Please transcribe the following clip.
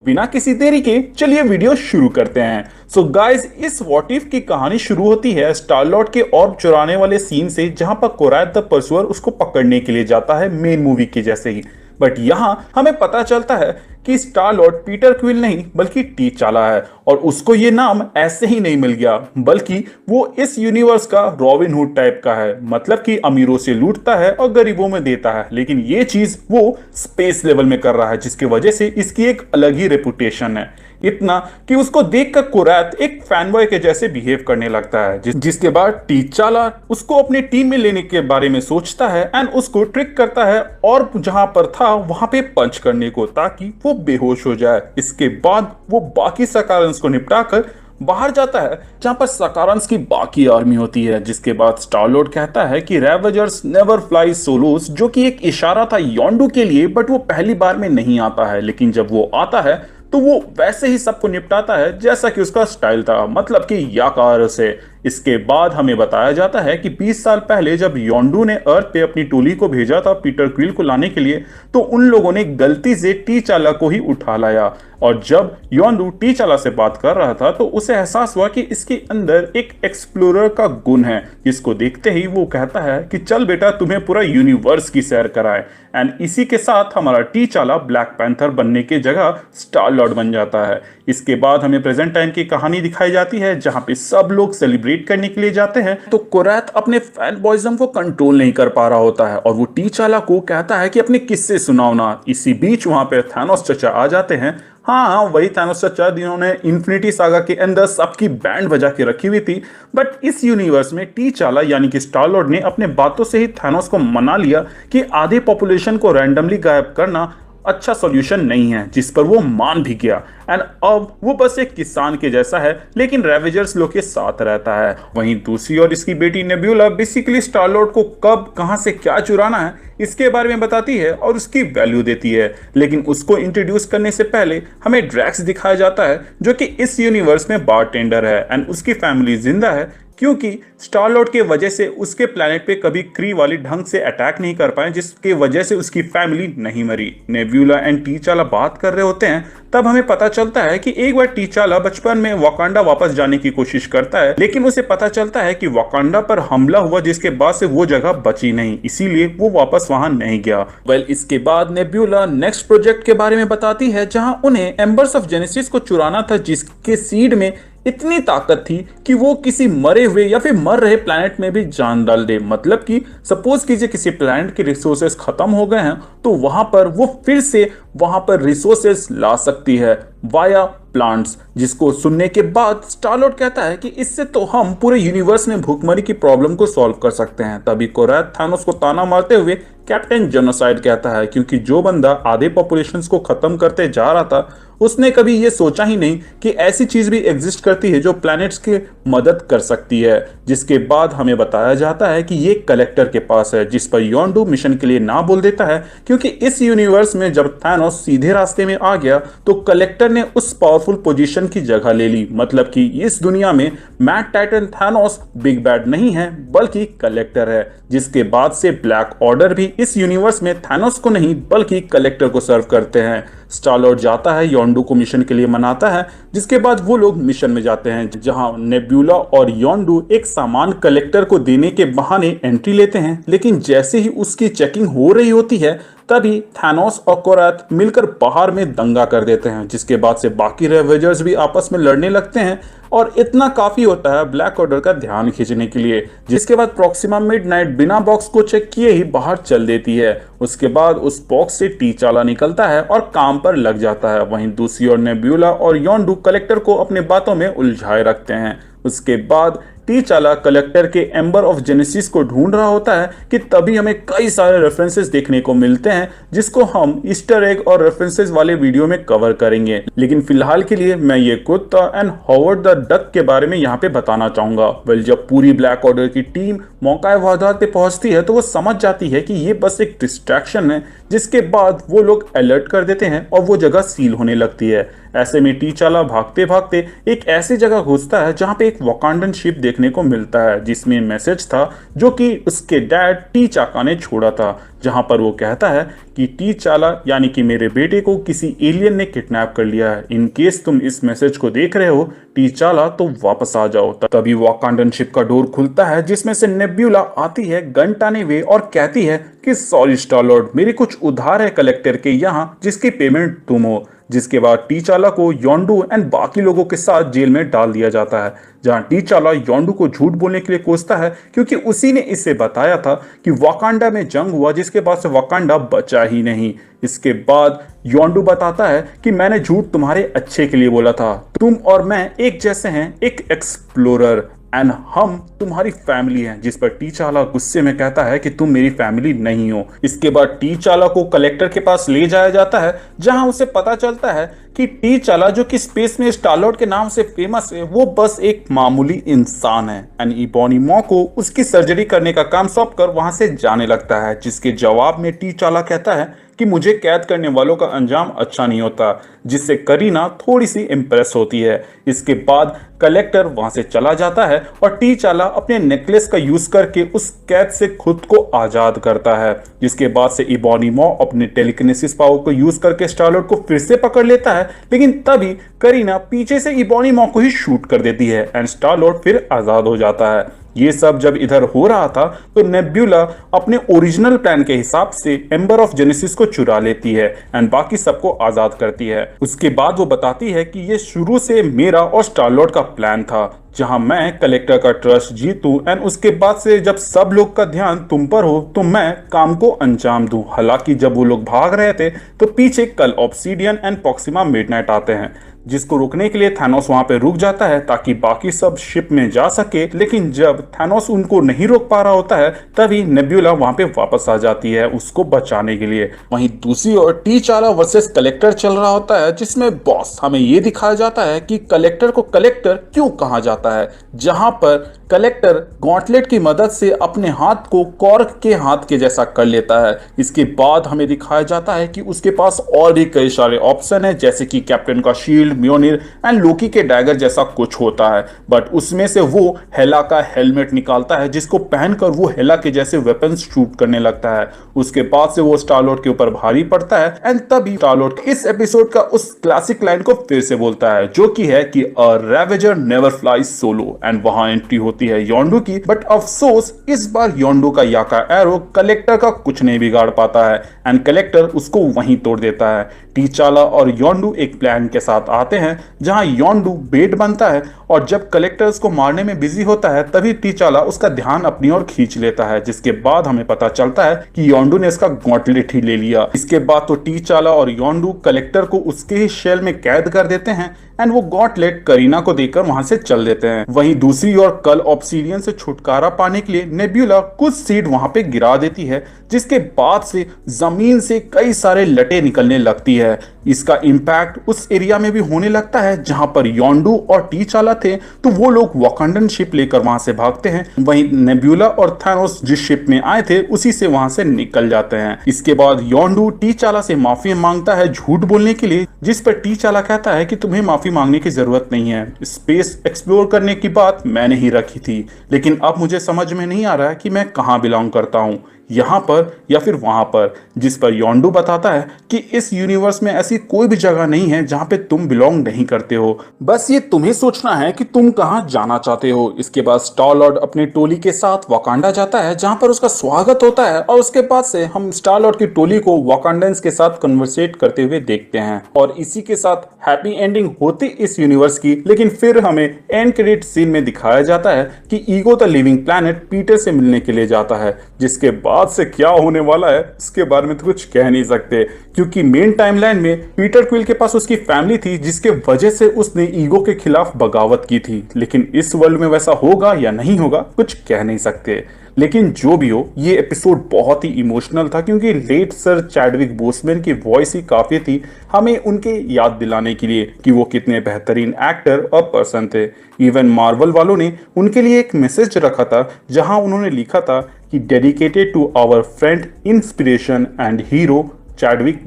बिना किसी देरी के चलिए वीडियो शुरू करते हैं। सो गाइस, इस व्हाट इफ की कहानी शुरू होती है स्टार लॉर्ड के ऑर्ब चुराने वाले सीन से, जहां पर कोरैथ द परसुअर उसको पकड़ने के लिए जाता है मेन मूवी के जैसे ही। बट यहां हमें पता चलता है कि स्टार लॉर्ड पीटर क्विल नहीं बल्कि टीचाला है, और उसको ये नाम ऐसे ही नहीं मिल गया, बल्कि वो इस यूनिवर्स का रॉबिन हुड टाइप का है। मतलब कि अमीरों से लूटता है और गरीबों में देता है, लेकिन ये चीज वो स्पेस लेवल में कर रहा है, जिसकी वजह से इसकी एक अलग ही रेपुटेशन है। इतना कि उसको देखकर कोरैथ एक फैनबॉय के जैसे बिहेव करने लगता है, जिसके बाद टीचाला उसको अपनी टीम में लेने के बारे में सोचता है एंड उसको ट्रिक करता है और जहां पर था वहां पे पंच करने को, ताकि वो बेहोश हो जाए। इसके बाद वो बाकी सकारंस को निपटाकर बाहर जाता है, जहां पर सकारंस की बाकी आर्मी होती है। जिसके बाद स्टार लॉर्ड कहता है कि रेवेजर्स नेवर फ्लाई सोलोस, जो कि एक इशारा था योंडू के लिए, बट वो पहली बार में नहीं आता है, लेकिन जब वो आता है तो वो वैसे ही सबको निपटाता है जैसा कि उसका स्टाइल था, मतलब कि याकार से। इसके बाद हमें बताया जाता है कि 20 साल पहले जब योंडू ने अर्थ पे अपनी टोली को भेजा था पीटर क्विल को लाने के लिए, तो उन लोगों ने गलती से टीचाला को ही उठा लाया। और जब योंडू टीचाला से बात कर रहा था तो उसे एहसास हुआ कि इसके अंदर एक एक्सप्लोरर का गुण है, जिसको देखते ही वो कहता है कि चल बेटा, तुम्हें पूरा यूनिवर्स की सैर कराए। एंड इसी के साथ हमारा टीचाला ब्लैक पैंथर बनने की जगह स्टार लॉर्ड बन जाता है। इसके बाद हमें प्रेजेंट टाइम की कहानी दिखाई जाती है, जहां पे सब लोग सेलिब्रेट करने के लिए जाते हैं। तो कोरैथ अपने फैन बॉयजम को कंट्रोल नहीं कर पा रहा होता है और वो टीचाला को कहता है कि अपने किस्से सुनाओ ना। इसी बीच वहां पे थैनोस चचा आ जाते हैं। हाँ, वही थैनोस चचा जिन्होंने इन्फिनिटी सागा के अंदर सबकी बैंड बजा के रखी हुई थी। बट इस यूनिवर्स में टीचाला यानी कि स्टार लॉर्ड ने अपने बातों से ही थैनोस को मना लिया कि आधे पॉपुलेशन को रैंडमली गायब करना अच्छा सॉल्यूशन नहीं है, जिस पर वो मान भी गया। एंड अब वो बस एक किसान के जैसा है, लेकिन रेवेजर्स लोग के साथ रहता है। वहीं दूसरी ओर इसकी बेटी नेब्यूला बेसिकली स्टार लॉर्ड को कब कहां से क्या चुराना है इसके बारे में बताती है और उसकी वैल्यू देती है। लेकिन उसको इंट्रोड्यूस करने से पहले हमें ड्रैक्स दिखाया जाता है, जो कि इस यूनिवर्स में बारटेंडर है एंड उसकी फैमिली जिंदा है, क्योंकि स्टार लॉर्ड के वजह से उसके प्लेनेट पे कभी क्री वाली ढंग से अटैक नहीं कर पाए, जिसके वजह से उसकी फैमिली नहीं मरी। नेब्यूला एंड टीचाला बात कर रहे होते हैं, तब हमें पता चलता है कि एक बार टीचाला बचपन में वाकांडा वापस जाने की कोशिश करता है, लेकिन उसे पता चलता है कि वाकांडा पर हमला हुआ, जिसके बाद से वो जगह बची नहीं, इसीलिए वो वापस वहां नहीं गया। इसके बाद नेब्यूला नेक्स्ट प्रोजेक्ट के बारे में बताती है, जहां उन्हें एम्बर्स ऑफ जेनेसिस को चुराना था, जिसके सीड में इतनी ताकत थी कि वो किसी मरे हुए या फिर मर रहे प्लैनेट में भी जान डाल दे। मतलब कि सपोज कीजिए किसी प्लैनेट के रिसोर्सेस खत्म हो गए हैं, तो वहां पर वो फिर से वहां पर रिसोर्सेस ला सकती है वाया प्लांट्स। जिसको सुनने के बाद स्टार लॉर्ड कहता है कि इससे तो हम पूरे यूनिवर्स में भूखमरी की प्रॉब्लम को सॉल्व कर सकते हैं। तभी कोरैथ थैनोस को ताना मारते हुए कैप्टन जेनोसाइड कहता है, क्योंकि जो बंदा आधे पॉपुलेशन को खत्म करते जा रहा था, उसने कभी ये सोचा ही नहीं कि ऐसी चीज भी एग्जिस्ट करती है जो प्लैनेट्स की मदद कर सकती है। जिसके बाद हमें बताया जाता है कि ये कलेक्टर के पास है, जिस पर योंडू मिशन के लिए ना बोल देता है, क्योंकि इस यूनिवर्स में जब थैनोस सीधे रास्ते में आ गया तो कलेक्टर ने उस पावरफुल पोजीशन की जगह ले ली। मतलब कि इस दुनिया में mad Titan Thanos big bad नहीं है, बल्कि कलेक्टर है। जिसके बाद से ब्लैक ऑर्डर भी इस यूनिवर्स में थैनोस को नहीं बल्कि कलेक्टर को सर्व करते हैं। स्टार लॉर्ड जाता है, योंडू को मिशन के लिए मनाता है, जिसके बाद वो लोग मिशन में जाते हैं, जहां नेब्यूला और योंडू एक सामान कलेक्टर को देने के बहाने एंट्री लेते हैं। लेकिन जैसे ही उसकी चेकिंग हो रही होती है, तभी थैनोस और कोरैथ मिलकर बाहर में दंगा कर देते हैं, जिसके बाद से बाकी रेवेजर्स भी आपस में लड़ने लगते हैं, और इतना काफी होता है ब्लैक ऑर्डर का ध्यान खींचने के लिए। जिसके बाद प्रॉक्सिमा मिडनाइट बिना बॉक्स को चेक किए ही बाहर चल देती है। उसके बाद उस बॉक्स से टीचाला निकलता है और काम पर लग जाता है। वहीं दूसरी ओर नेब्यूला और योंडू कलेक्टर को अपने बातों में उलझाए रखते हैं। उसके बाद टीचाला कलेक्टर के एम्बर ऑफ जेनेसिस को ढूंढ रहा होता है कि तभी हमें कई सारे रेफरेंसेस देखने को मिलते हैं, जिसको हम ईस्टर एग और रेफरेंसेस वाले वीडियो में कवर करेंगे। लेकिन फिलहाल के लिए मैं ये कुत्ता एंड हॉवर्ड द डक के बारे में यहाँ पे बताना चाहूंगा। जब पूरी ब्लैक ऑर्डर की टीम मौका वारदात पे पहुंचती है, तो वो समझ जाती है कि ये बस एक डिस्ट्रैक्शन है, जिसके बाद वो लोग अलर्ट कर देते हैं और वो जगह सील होने लगती है। ऐसे में टीचाला भागते भागते एक ऐसी जगह घुसता है जहां पे एक वकांडन शिप देखने को मिलता है जिसमें मैसेज था जो कि उसके डैड टीचाका ने छोड़ा था, जहां पर वो कहता है कि टीचाला यानी कि मेरे बेटे को किसी एलियन ने किडनैप कर लिया है। इन केस तुम इस मैसेज को देख रहे हो टीचाला तो वापस आ जाओ। तभी वाकांडन शिप का डोर खुलता है जिसमें से नेब्यूला आती है गन टाने हुए और कहती है कि सॉरी स्टार लॉर्ड, मेरे कुछ उधार है कलेक्टर के यहाँ जिसकी पेमेंट तुम हो। जिसके बाद टीचाला को योंडू एंड बाकी लोगों के साथ जेल में डाल दिया जाता है, जहां टीचाला योंडू को झूठ बोलने के लिए कोसता है क्योंकि उसी ने इसे बताया था कि वाकांडा में जंग हुआ जिसके बाद से वाकांडा बचा ही नहीं। इसके बाद योंडू बताता है कि मैंने झूठ तुम्हारे अच्छे के लिए बोला था, तुम और मैं एक जैसे हैं, एक एक्सप्लोरर एंड हम तुम्हारी फैमिली हैं। जिस पर टीचाला गुस्से में कहता है कि तुम मेरी फैमिली नहीं हो। इसके बाद टीचाला को कलेक्टर के पास ले जाया जाता है जहां उसे पता चलता है कि टीचाला जो कि स्पेस में स्टार लॉर्ड के नाम से फेमस है वो बस एक मामूली इंसान है एंड इबोनी मॉ को उसकी सर्जरी करने का काम सौंप कर वहां से जाने लगता है। जिसके जवाब में टीचाला कहता है कि मुझे कैद करने वालों का अंजाम अच्छा नहीं होता, जिससे करीना थोड़ी सी इम्प्रेस होती है। इसके बाद कलेक्टर वहां से चला जाता है और टीचाला अपने नेकलेस का यूज करके उस कैद से खुद को आजाद करता है। जिसके बाद से इबोनी मॉ अपने टेलीकिनेसिस पावर को यूज करके स्टार लॉर्ड को फिर से पकड़ लेता है, लेकिन तभी करीना पीछे से इबोनी मॉ को ही शूट कर देती है एंड स्टार लॉर्ड फिर आजाद हो जाता है। ये सब जब इधर हो रहा था तो नेब्यूला अपने ओरिजिनल प्लान के हिसाब से एम्बर ऑफ जेनेसिस को चुरा लेती है एंड बाकी सबको आजाद करती है। उसके बाद वो बताती है कि ये शुरू से मेरा और स्टार लॉर्ड का प्लान था, जहां मैं कलेक्टर का ट्रस्ट जीतूं एंड उसके बाद से जब सब लोग का ध्यान तुम पर हो तो मैं काम को अंजाम दूं। हालांकि जब वो लोग भाग रहे थे तो पीछे कल ऑब्सीडियन एंड प्रॉक्सिमा मिडनाइट आते हैं, जिसको रोकने के लिए थैनोस वहां पे रुक जाता है ताकि बाकी सब शिप में जा सके। लेकिन जब थैनोस उनको नहीं रोक पा रहा होता है तभी नेब्यूला वहां पे वापस आ जाती है उसको बचाने के लिए। वहीं दूसरी ओर टीचाला वर्सेस कलेक्टर चल रहा होता है, जिसमें बॉस हमें ये दिखाया जाता है कि कलेक्टर को कलेक्टर क्यों कहा जाता है, जहां पर कलेक्टर गॉन्टलेट की मदद से अपने हाथ को कॉर्क के हाथ के जैसा कर लेता है। इसके बाद हमें दिखाया जाता है कि उसके पास और भी कई सारे ऑप्शन है, जैसे कि कैप्टन का शील्ड, म्योनिर एंड लोकी के डैगर जैसा कुछ होता है। बट उसमें से वो हेला का हेलमेट निकालता है जिसको पहनकर वो हेला के जैसे वेपन्स शूट करने लगता है। उसके बाद से वो स्टार लॉर्ड के ऊपर भारी पड़ता है एंड तभी स्टार लॉर्ड इस एपिसोड का उस क्लासिक लाइन को फिर से बोलता है जो कि है कि अ रैवेजर नेवर फ्लाइज सोलो एंड वहां एंट्री होती है योंडू की। बट अफसोस इस बार योंडू का याका एरो कलेक्टर का कुछ नहीं बिगाड़ पाता है एंड कलेक्टर उसको वहीं तोड़ देता है। टीचाला और योंडू एक प्लान के साथ आते हैं जहां योंडू बेट बनता है और जब कलेक्टर उसको मारने में बिजी होता है तभी टीचाला उसका ध्यान अपनी ओर खींच लेता है। जिसके बाद हमें पता चलता है कि योंडू ने इसका गॉन्टलेट ही ले लिया। इसके बाद तो टीचाला और योंडू कलेक्टर को उसके ही शेल में कैद कर देते हैं एंड वो गॉन्टलेट करीना को देकर वहां से चल देते हैं। वहीं दूसरी ओर कल ऑब्सीडियन से छुटकारा पाने के लिए नेब्यूला कुछ सीड वहां पे गिरा देती है, जिसके बाद से जमीन से कई सारे लटे निकलने लगती है। इसका इंपैक्ट उस एरिया में भी होने लगता है जहां पर योंडू और टीचाला थे, तो वो लोग वाकांडन शिप लेकर वहां से भागते हैं। वहीं नेब्यूला और थैनोस जिस शिप में आए थे उसी से वहां से निकल जाते हैं। इसके बाद योंडू टीचाला से माफी मांगता है झूठ बोलने के लिए, जिस पर टीचाला कहता है कि तुम्हें माफी मांगने की जरूरत नहीं है, स्पेस एक्सप्लोर करने की बात मैंने ही रखी थी, लेकिन अब मुझे समझ में नहीं आ रहा है कि मैं कहां बिलोंग करता हूं, यहाँ पर या फिर वहां पर। जिस पर योंडू बताता है कि इस यूनिवर्स में ऐसी कोई भी जगह नहीं है जहां पे तुम बिलोंग नहीं करते हो, बस ये तुम्हें सोचना है कि तुम कहां जाना चाहते हो। इसके बाद स्टार लॉर्ड अपने टोली के साथ वाकांडा जाता है जहां पर उसका स्वागत होता है और उसके बाद से हम स्टार लॉर्ड की टोली को वाकांडेंस के साथ कन्वर्सेट करते हुए देखते हैं और इसी के साथ हैप्पी एंडिंग होती इस यूनिवर्स की। लेकिन फिर हमें एंड क्रेडिट सीन में दिखाया जाता है कि ego the living planet Peter से मिलने के लिए जाता है, जिसके बाद से क्या होने वाला है इसके बारे में तो कुछ कह नहीं सकते, क्योंकि मेन टाइमलाइन में पीटर क्विल के पास उसकी फैमिली थी जिसके वजह से उसने ईगो के खिलाफ बगावत की थी। लेकिन इस वर्ल्ड में वैसा होगा या नहीं होगा कुछ कह नहीं सकते। लेकिन जो भी हो, ये एपिसोड बहुत ही इमोशनल था क्योंकि लेट सर चैडविक बोसमैन की वॉइस ही काफी थी हमें उनके याद दिलाने के लिए कि वो कितने बेहतरीन एक्टर और पर्सन थे। इवन मार्वल वालों ने उनके लिए एक मैसेज रखा था जहां उन्होंने लिखा था कि dedicated to our friend, inspiration and hero Chadwick